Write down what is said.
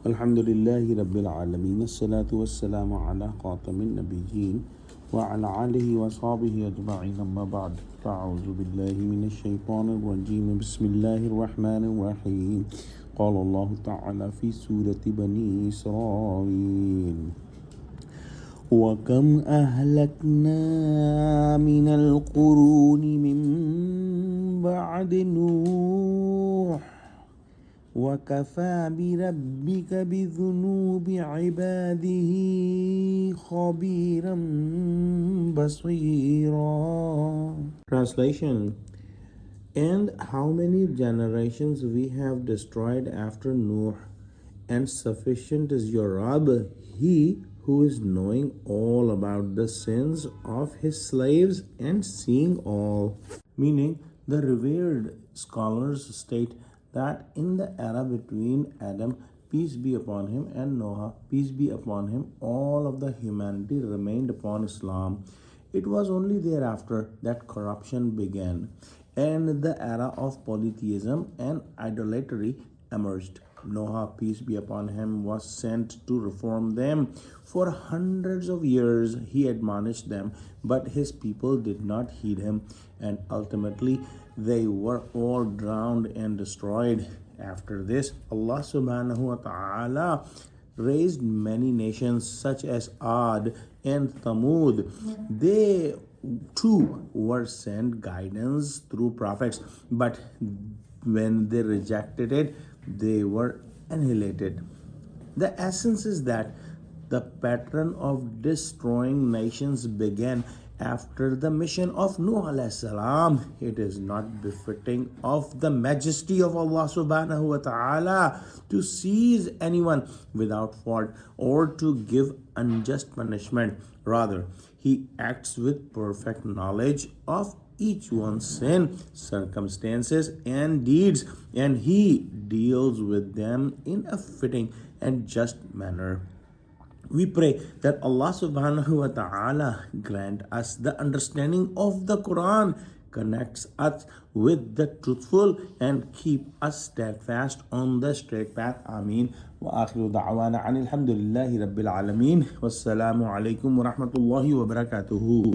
الحمد لله رب العالمين الصلاة والسلام على خاتم النبيين وعلى آله وصحبه أجمعين أما بعد فأعوذ بالله من الشيطان الرجيم بسم الله الرحمن الرحيم قال الله تعالى في سورة بني إسرائيل وكم أهلكنا من القرون من بعد نوح وكفى بربك بذنوب عباده خبيرا بصيرا. Translation: And how many generations we have destroyed after Nuh, and sufficient is your Rabb, he who is knowing all about the sins of his slaves and seeing all. Meaning, the revered scholars state that in the era between Adam, peace be upon him, and Noah, peace be upon him, all of the humanity remained upon Islam. It was only thereafter that corruption began, and the era of polytheism and idolatry emerged. Noah, peace be upon him, was sent to reform them. For hundreds of years he admonished them, but his people did not heed him, and ultimately they were all drowned and destroyed. After this, Allah subhanahu wa ta'ala raised many nations such as Ad and Thamud. They too were sent guidance through prophets, but when they rejected it, they were annihilated. The essence is that the pattern of destroying nations began after the mission of Nuh alayhi salam. It is not befitting of the majesty of Allah subhanahu wa ta'ala to seize anyone without fault or to give unjust punishment. Rather, he acts with perfect knowledge of each one's sin, circumstances, and deeds, and he deals with them in a fitting and just manner. We pray that Allah subhanahu wa ta'ala grant us the understanding of the Quran, connects us with the truthful, and keep us steadfast on the straight path. Ameen. Wa akhiru da'wana anil hamdulillahi rabbil alameen. Wassalamu alaikum wa rahmatullahi wa barakatuhu.